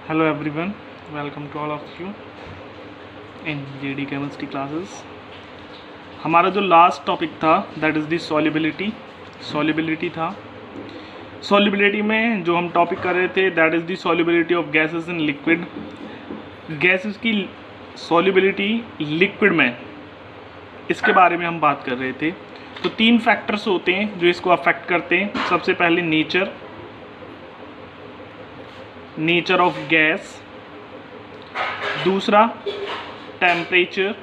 Hello everyone, welcome to all of you in JD Chemistry classes. हमारा जो last topic था that is the solubility था. Solubility में जो हम टॉपिक कर रहे थे that is the solubility of gases in liquid. Gases की सॉल्युबिलिटी लिक्विड में, इसके बारे में हम बात कर रहे थे. तो 3 फैक्टर्स होते हैं जो इसको अफेक्ट करते हैं. सबसे पहले नेचर ऑफ गैस, दूसरा टेम्परेचर,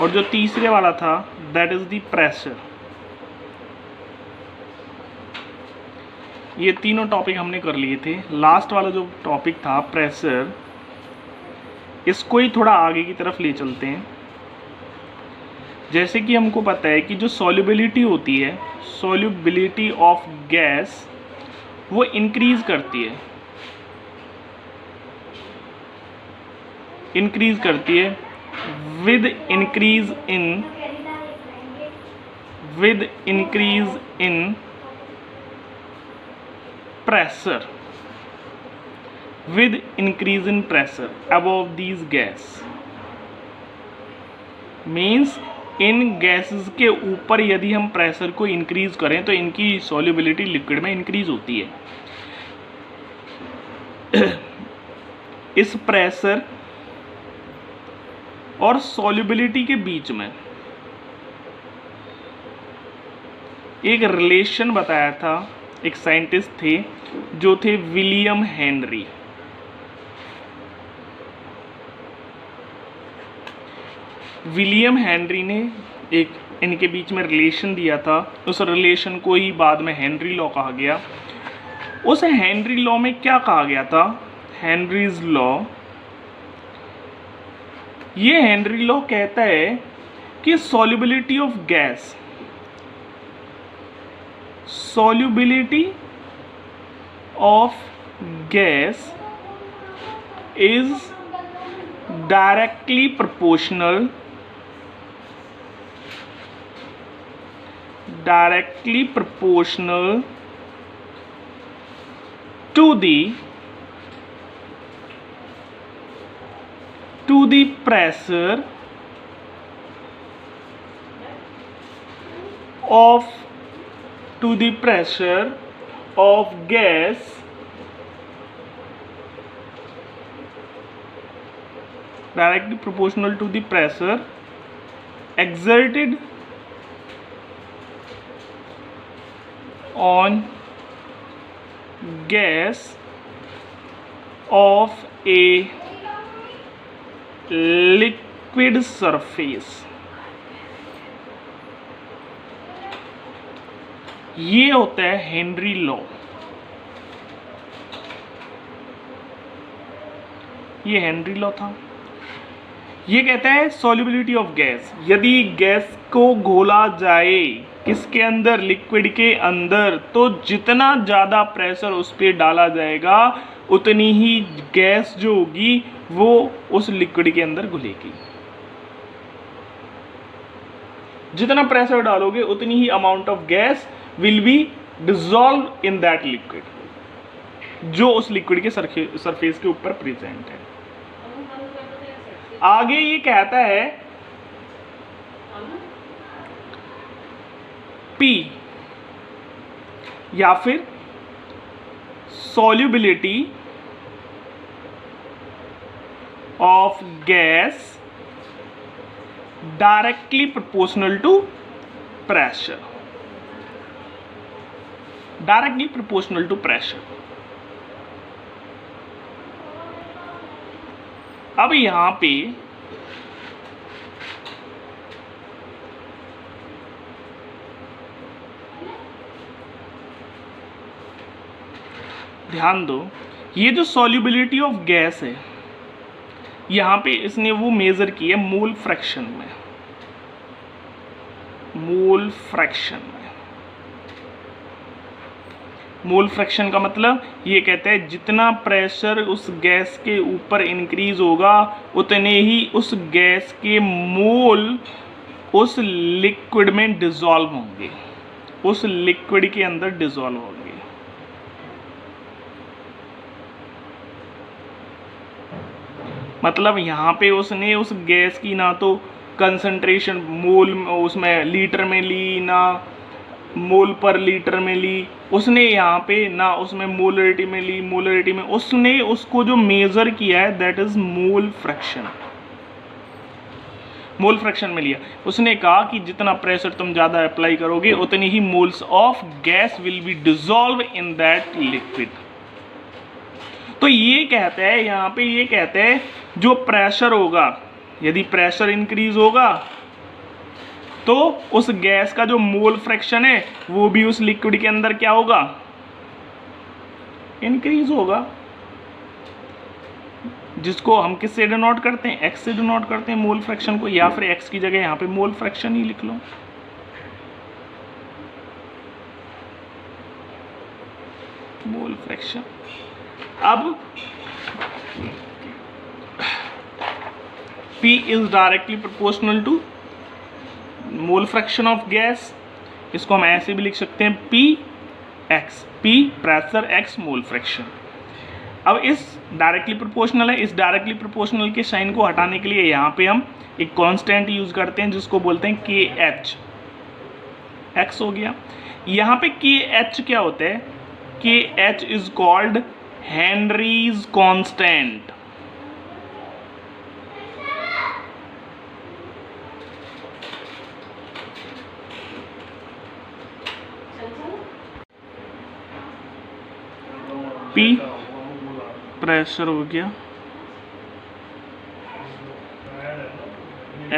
और जो तीसरे वाला था दैट इज द प्रेशर. ये तीनों टॉपिक हमने कर लिए थे. लास्ट वाला जो टॉपिक था प्रेशर, इसको ही थोड़ा आगे की तरफ ले चलते हैं. जैसे कि हमको पता है कि जो सॉल्युबिलिटी होती है, सॉल्युबिलिटी ऑफ गैस वो इंक्रीज करती है with increase in pressure, above these gas. Means in gases के ऊपर यदि हम प्रेशर को इंक्रीज करें तो इनकी सॉल्युबिलिटी लिक्विड में इंक्रीज होती है. इस प्रेशर और सॉल्युबिलिटी के बीच में एक रिलेशन बताया था. एक साइंटिस्ट थे जो थे विलियम हेनरी. विलियम हेनरी ने एक इनके बीच में रिलेशन दिया था. उस रिलेशन को ही बाद में हेनरी लॉ कहा गया. उस हेनरी लॉ में क्या कहा गया था? Henry's law. ये हेनरी लॉ कहता है कि solubility of gas, is directly proportional to the pressure of gas directly proportional to the pressure exerted on gas of a liquid surface. ये होता है हेनरी लॉ. ये हेनरी लॉ था. ये कहता है सॉल्युबिलिटी ऑफ गैस, यदि गैस को घोला जाए किसके अंदर? लिक्विड के अंदर, तो जितना ज़्यादा प्रेशर उस पर डाला जाएगा उतनी ही गैस जो होगी वो उस लिक्विड के अंदर घुलेगी. जितना प्रेशर डालोगे उतनी ही amount of gas will be dissolve in that liquid जो उस लिक्विड के सरफेस के ऊपर प्रेजेंट है. आगे ये कहता है P या फिर solubility of gas directly proportional to pressure. अब यहां पे ध्यान दो, ये जो सॉल्युबिलिटी ऑफ गैस है यहाँ पे इसने वो मेजर की है मोल फ्रैक्शन में. मोल फ्रैक्शन का मतलब ये कहता है जितना प्रेशर उस गैस के ऊपर इंक्रीज होगा उतने ही उस गैस के मोल उस लिक्विड में डिसॉल्व होंगे, उस लिक्विड के अंदर डिसॉल्व होंगे. मतलब यहाँ पे उसने उस गैस की ना तो कंसंट्रेशन मोल उसमें लीटर में ली, ना मोल पर लीटर में ली, उसने यहाँ पे ना उसमें मोलरिटी में ली, मोलरिटी में उसने उसको जो मेजर किया है that is mole fraction, mole fraction में लिया। उसने कहा कि जितना प्रेशर तुम ज़्यादा अप्लाई करोगे उतनी ही moles of gas will be dissolve in that liquid. तो ये कहते हैं यहाँ पे, ये कहते हैं जो प्रेशर होगा, यदि प्रेशर इंक्रीज होगा तो उस गैस का जो मोल फ्रैक्शन है वो भी उस लिक्विड के अंदर क्या होगा, इंक्रीज होगा, जिसको हम किससे डिनोट करते हैं, एक्स से डिनोट करते हैं मोल फ्रैक्शन को, या फिर एक्स की जगह यहाँ पे मोल फ्रैक्शन ही लिख लो। Mole fraction. अब P is directly proportional to mole fraction of gas, इसको हम ऐसे भी लिख सकते हैं P x, P pressure, x मोल फ्रैक्शन। अब इस डायरेक्टली प्रोपोर्शनल है, इस डायरेक्टली प्रोपोर्शनल के साइन को हटाने के लिए यहाँ पे हम एक कांस्टेंट यूज करते हैं जिसको बोलते हैं KH, x हो गया। यहाँ पे KH क्या होता है, KH is called Henrys constant. P pressure हो गया,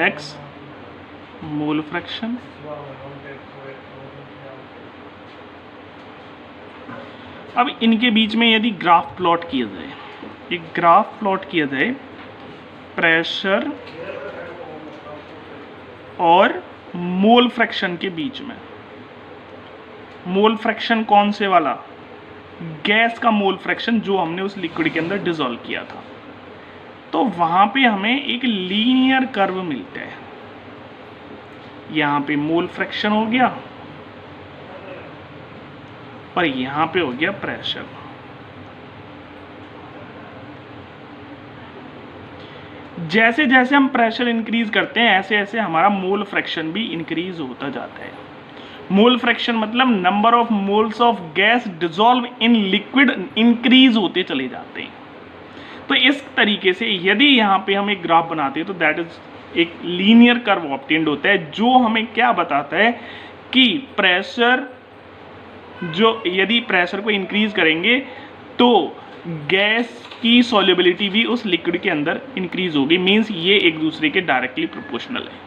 x मोल फ्रैक्शन, अब इनके बीच में यदि ग्राफ प्लॉट किया जाए, एक ग्राफ प्लॉट किया जाए प्रेशर और मोल फ्रैक्शन के बीच में, मोल फ्रैक्शन कौन से वाला, गैस का मोल फ्रैक्शन जो हमने उस लिक्विड के अंदर डिसॉल्व किया था, तो वहां पे हमें एक लीनियर कर्व मिलता है। यहां पे मोल फ्रैक्शन हो गया और यहां पे हो गया प्रेशर। जैसे जैसे हम प्रेशर इंक्रीज करते हैं ऐसे ऐसे हमारा मोल फ्रैक्शन भी इंक्रीज होता जाता है। मोल फ्रैक्शन मतलब number of moles of gas dissolve in liquid increase होते चले जाते हैं। तो इस तरीके से यदि यहाँ पे हम एक ग्राफ बनाते हैं तो दैट इज एक लीनियर कर्व ऑब्टेन्ड होता है जो हमें क्या बताता है कि प्रेशर, जो यदि प्रेशर को इंक्रीज करेंगे तो गैस की सॉल्युबिलिटी भी उस लिक्विड के अंदर इंक्रीज होगी, मींस ये एक दूसरे के डायरेक्टली प्रोपोर्शनल है।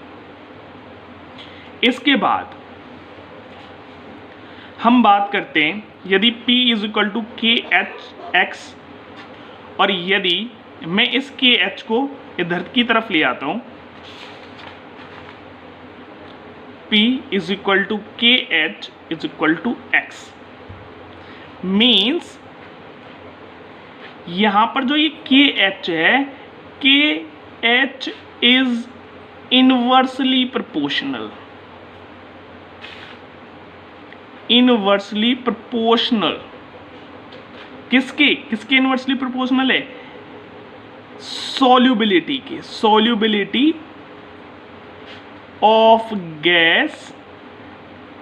इसके बाद हम बात करते हैं यदि P is equal to KH और यदि मैं इस KH को इधर की तरफ ले आता हूं, P is equal to KH is equal to X, means यहां पर जो ये KH है, KH is inversely proportional, inversely proportional किसके किसके इनवर्सली प्रोपोर्शनल है, सॉल्युबिलिटी के, solubility of gas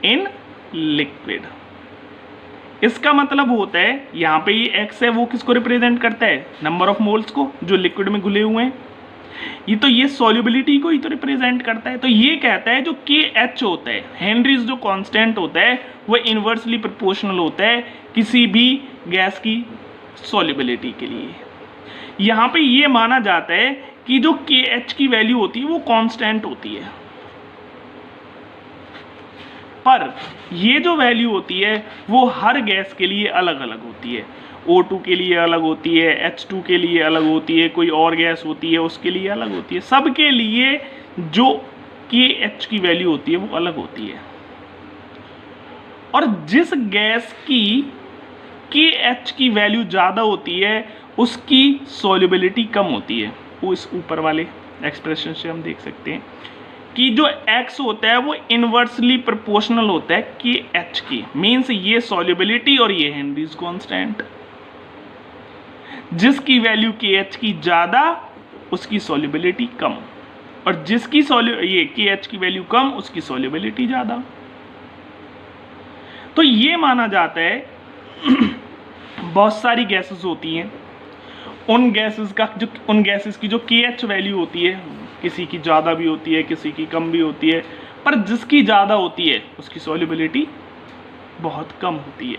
in liquid. इसका मतलब होता है यहां पे ये x है वो किसको रिप्रेजेंट करता है, नंबर ऑफ मोल्स को जो लिक्विड में घुले हुए हैं, ये तो ये सॉल्युबिलिटी को ही तो रिप्रेजेंट करता है। तो ये कहता है जो KH होता है, हेनरीज जो कांस्टेंट होता है, वो इनवर्सली प्रोपोर्शनल होता है किसी भी गैस की सॉल्युबिलिटी के लिए। यहाँ पे ये माना जाता है कि जो KH की वैल्यू होती है वो कांस्टेंट होती है, पर ये जो वैल्यू होती है वो हर गैस के लिए अलग अलग होती है। O2 के लिए अलग होती है, H2 के लिए अलग होती है, कोई और गैस होती है उसके लिए अलग होती है, सबके लिए जो KH की वैल्यू होती है वो अलग होती है। और जिस गैस की KH की वैल्यू ज़्यादा होती है उसकी सॉल्युबिलिटी कम होती है। वो इस ऊपर वाले एक्सप्रेशन से हम देख सकते हैं कि जो X होता है वो इनवर्सली प्रोपोर्शनल होता है KH की, मीन्स ये सॉल्युबिलिटी और ये हेनरीज कांस्टेंट। जिसकी वैल्यू KH की ज़्यादा उसकी सॉल्युबिलिटी कम, और जिसकी ये KH की वैल्यू कम उसकी सॉल्युबिलिटी ज़्यादा। तो ये माना जाता है बहुत सारी गैसेस होती हैं, उन गैसेस की जो KH वैल्यू होती है, किसी की ज़्यादा भी होती है, किसी की कम भी होती है, पर जिसकी ज़्यादा होती है उसकी सॉल्युबिलिटी बहुत कम होती है।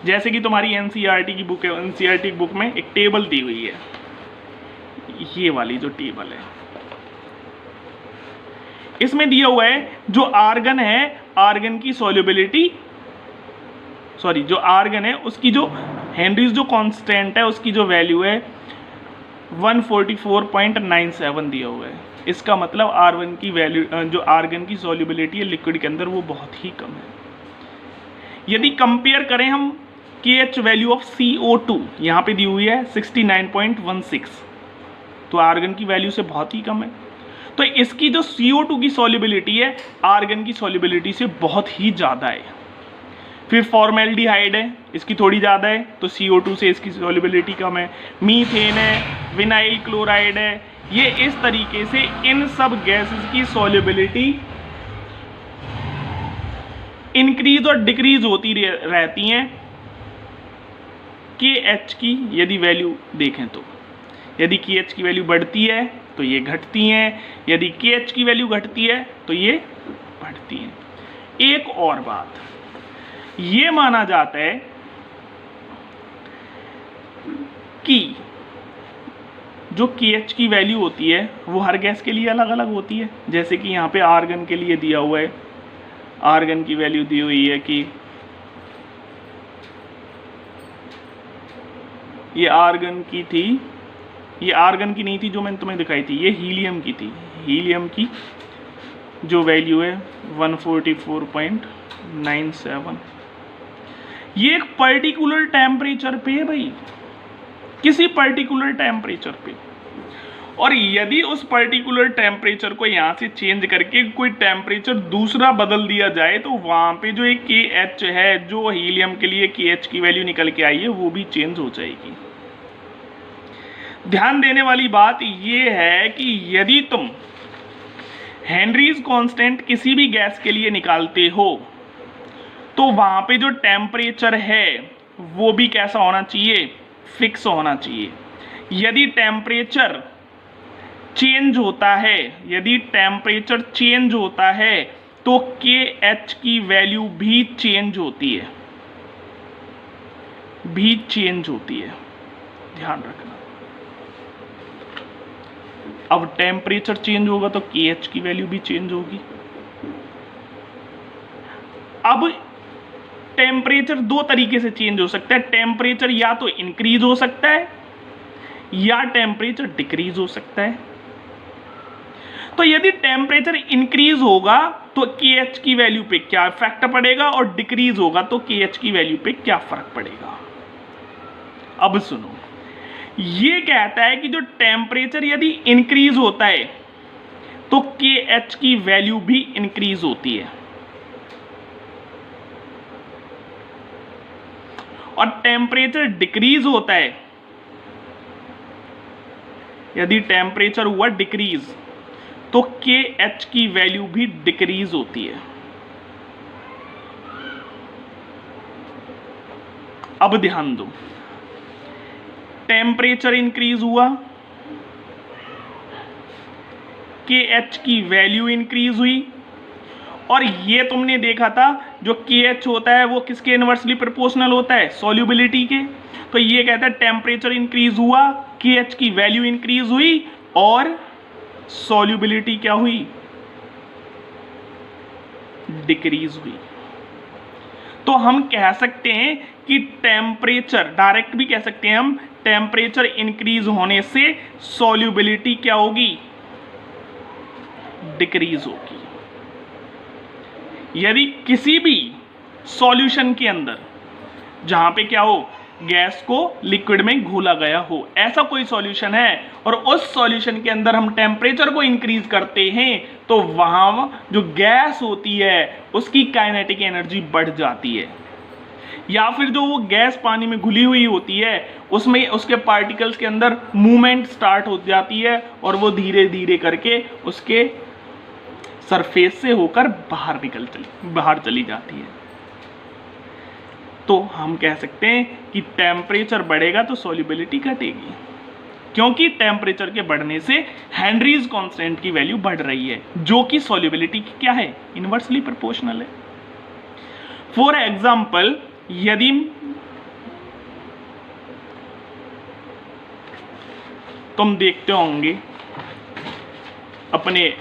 जैसे कि तुम्हारी NCERT की बुक है, NCERT की बुक में एक टेबल दी हुई है, ये वाली जो टेबल है, इसमें दिया हुआ है जो आर्गन है, आर्गन की सॉल्युबिलिटी, सॉरी जो आर्गन है उसकी जो हेनरीज जो कांस्टेंट है उसकी जो वैल्यू है 144.97 दिया हुआ है। इसका मतलब R1 की वैल्यू, जो आर्गन की सॉल्युबिलिटी है लिक्विड के अंदर, वो बहुत ही कम है। यदि कंपेयर करें हम KH वैल्यू ऑफ CO2, यहाँ पे दी हुई है 69.16, तो आर्गन की वैल्यू से बहुत ही कम है। तो इसकी जो CO2 की सॉल्युबिलिटी है आर्गन की सॉल्युबिलिटी से बहुत ही ज़्यादा है। फिर फॉर्मेल्डिहाइड है, इसकी थोड़ी ज़्यादा है, तो CO2 से इसकी सॉल्युबिलिटी कम है। मीथेन है, विनाइल क्लोराइड है, ये इस तरीके से इन सब गैसेस की सॉल्युबिलिटी इंक्रीज और डिक्रीज होती रहती हैं KH की यदि वैल्यू देखें तो। यदि KH की वैल्यू बढ़ती है तो ये घटती हैं, यदि KH की वैल्यू घटती है तो ये बढ़ती हैं। एक और बात, ये माना जाता है कि जो KH की वैल्यू होती है वो हर गैस के लिए अलग अलग होती है। जैसे कि यहाँ पे आर्गन के लिए दिया हुआ है, आर्गन की वैल्यू दी हुई है कि ये आर्गन की थी, ये आर्गन की नहीं थी जो मैंने तुम्हें दिखाई थी, ये हीलियम की थी। हीलियम की जो वैल्यू है 144.97, ये एक पर्टिकुलर टेम्परेचर पे है भाई, किसी पर्टिकुलर टेम्परेचर पे। और यदि उस पर्टिकुलर टेम्परेचर को यहाँ से चेंज करके कोई टेम्परेचर दूसरा बदल दिया जाए तो वहाँ पे जो एक KH है, जो हीलियम के लिए KH की वैल्यू निकल के आई है, वो भी चेंज हो जाएगी। ध्यान देने वाली बात ये है कि यदि तुम हेनरीज कांस्टेंट किसी भी गैस के लिए निकालते हो तो वहाँ पे जो टेम्परेचर है वो भी कैसा होना चाहिए, फिक्स होना चाहिए। यदि टेम्परेचर चेंज होता है, यदि टेम्परेचर चेंज होता है तो KH की वैल्यू भी चेंज होती है, भी चेंज होती है, ध्यान रखना। अब टेम्परेचर चेंज होगा तो KH की वैल्यू भी चेंज होगी। अब टेम्परेचर दो तरीके से चेंज हो सकता है, टेम्परेचर या तो इंक्रीज हो सकता है या टेम्परेचर डिक्रीज हो सकता है। तो यदि टेम्परेचर इंक्रीज होगा तो KH की वैल्यू पे क्या इफेक्ट पड़ेगा, और डिक्रीज होगा तो KH की वैल्यू पे क्या फर्क पड़ेगा। अब सुनो, ये कहता है कि जो टेम्परेचर यदि इंक्रीज होता है तो KH की वैल्यू भी इंक्रीज होती है, और टेम्परेचर डिक्रीज होता है, यदि टेम्परेचर हुआ डिक्रीज तो KH की वैल्यू भी डिक्रीज होती है। अब ध्यान दो, टेम्परेचर इंक्रीज हुआ, KH की वैल्यू इंक्रीज हुई, और ये तुमने देखा था जो KH होता है वो किसके इनवर्सली प्रोपोर्शनल होता है, सॉल्युबिलिटी के। तो ये कहता है टेम्परेचर इंक्रीज हुआ, KH की वैल्यू इंक्रीज हुई, और सॉल्युबिलिटी क्या हुई, डिक्रीज हुई। तो हम कह सकते हैं कि टेम्परेचर, डायरेक्ट भी कह सकते हैं हम, टेम्परेचर इंक्रीज होने से सॉल्युबिलिटी क्या होगी, डिक्रीज होगी। यदि किसी भी सॉल्यूशन के अंदर जहां पे क्या हो, गैस को लिक्विड में घोला गया हो, ऐसा कोई सॉल्यूशन है, और उस सॉल्यूशन के अंदर हम टेम्परेचर को इंक्रीज करते हैं तो वहां जो गैस होती है उसकी काइनेटिक एनर्जी बढ़ जाती है। या फिर जो वो गैस पानी में घुली हुई होती है उसमें उसके पार्टिकल्स के अंदर मूवमेंट स्टार्ट हो जाती है और वो धीरे धीरे करके उसके सरफेस से होकर बाहर चली जाती है। तो हम कह सकते हैं कि टेम्परेचर बढ़ेगा तो सॉल्युबिलिटी घटेगी, क्योंकि टेम्परेचर के बढ़ने से हेनरीज कांस्टेंट की वैल्यू बढ़ रही है, जो कि सॉल्युबिलिटी की क्या है, इनवर्सली प्रोपोर्शनल है। फॉर एग्जाम्पल, यदि तुम देखते होंगे अपने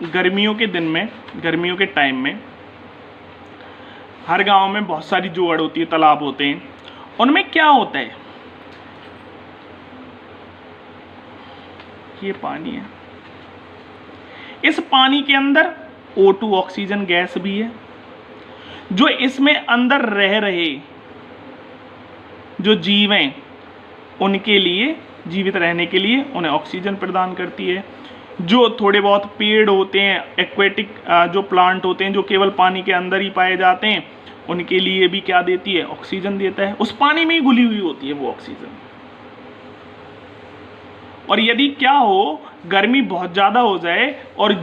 गर्मियों के दिन में, गर्मियों के टाइम में हर गांव में बहुत सारी जोड़ होती है, तालाब होते हैं, उनमें क्या होता है, ये पानी है, इस पानी के अंदर O2 ऑक्सीजन गैस भी है, जो इसमें अंदर रह रहे जो जीव हैं उनके लिए, जीवित रहने के लिए उन्हें ऑक्सीजन प्रदान करती है। जो थोड़े बहुत पेड़ होते हैं, एक्वेटिक जो प्लांट होते हैं जो केवल पानी के अंदर ही पाए जाते हैं, उनके लिए भी क्या देती है, ऑक्सीजन देता है। उस पानी में ही घुली हुई होती है वो ऑक्सीजन। और यदि क्या हो, गर्मी बहुत ज़्यादा हो जाए और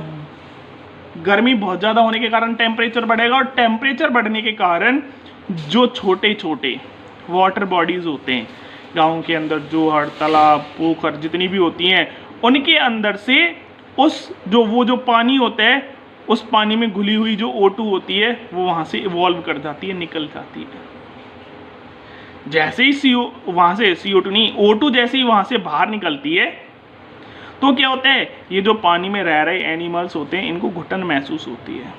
गर्मी बहुत ज़्यादा होने के कारण टेम्परेचर बढ़ेगा, और टेम्परेचर बढ़ने के कारण जो छोटे छोटे वाटर बॉडीज़ होते हैं गाँव के अंदर, जोहड़, तालाब, पोखर जितनी भी होती हैं, उनके अंदर से वो जो पानी होता है, उस पानी में घुली हुई जो O2 होती है वो वहाँ से इवॉल्व कर जाती है, निकल जाती है। जैसे ही वहाँ से CO2 नहीं, O2 जैसे ही वहाँ से बाहर निकलती है तो क्या होता है, ये जो पानी में रह रहे एनिमल्स होते हैं इनको घुटन महसूस होती है,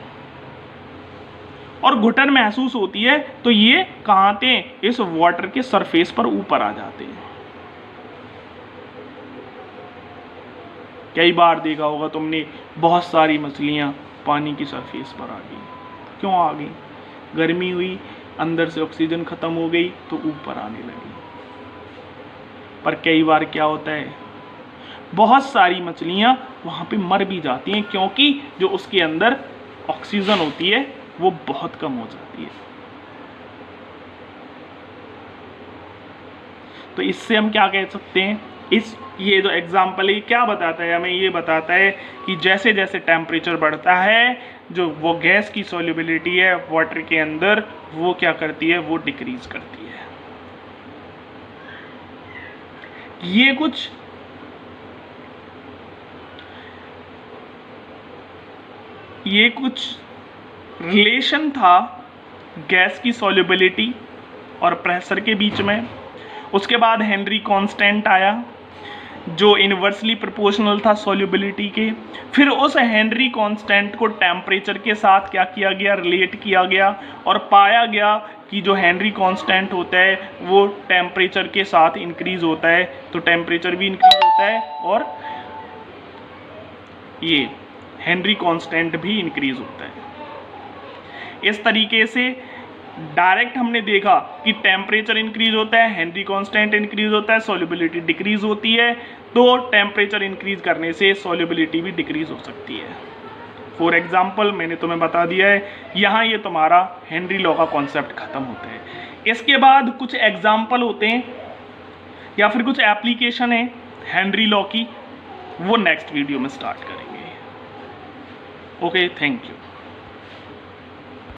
और घुटन महसूस होती है तो ये कहाँ आते हैं, इस वाटर के सरफेस पर ऊपर आ जाते हैं। कई बार देखा होगा तुमने, बहुत सारी मछलियाँ पानी की सरफेस पर आ गई। क्यों आ गई, गर्मी हुई, अंदर से ऑक्सीजन खत्म हो गई तो ऊपर आने लगी। पर कई बार क्या होता है, बहुत सारी मछलियाँ वहाँ पे मर भी जाती हैं, क्योंकि जो उसके अंदर ऑक्सीजन होती है वो बहुत कम हो जाती है। तो इससे हम क्या कह सकते हैं, ये जो एग्जाम्पल है क्या बताता है हमें, ये बताता है कि जैसे जैसे टेम्परेचर बढ़ता है, जो वो गैस की सॉल्युबिलिटी है वाटर के अंदर वो क्या करती है, वो डिक्रीज करती है। ये कुछ रिलेशन था गैस की सॉल्युबिलिटी और प्रेशर के बीच में। उसके बाद हेनरी कांस्टेंट आया जो इनवर्सली प्रोपोर्शनल था सॉल्युबिलिटी के। फिर उस हेनरी कांस्टेंट को टेम्परेचर के साथ क्या किया गया, रिलेट किया गया, और पाया गया कि जो हेनरी कांस्टेंट होता है वो टेम्परेचर के साथ इंक्रीज होता है, तो टेम्परेचर भी इंक्रीज होता है और ये हेनरी कांस्टेंट भी इंक्रीज होता है। इस तरीके से डायरेक्ट हमने देखा कि टेम्परेचर इंक्रीज होता है, हेनरी कांस्टेंट इंक्रीज होता है, सॉल्युबिलिटी डिक्रीज होती है। तो टेम्परेचर इंक्रीज करने से सॉल्युबिलिटी भी डिक्रीज हो सकती है। फॉर एग्जांपल मैंने तुम्हें बता दिया है, यहाँ ये तुम्हारा हेनरी लॉ का कॉन्सेप्ट खत्म होता है। इसके बाद कुछ एग्जाम्पल होते हैं या फिर कुछ एप्लीकेशन है हेनरी लॉ की, वो नेक्स्ट वीडियो में स्टार्ट करेंगे। Okay, thank you.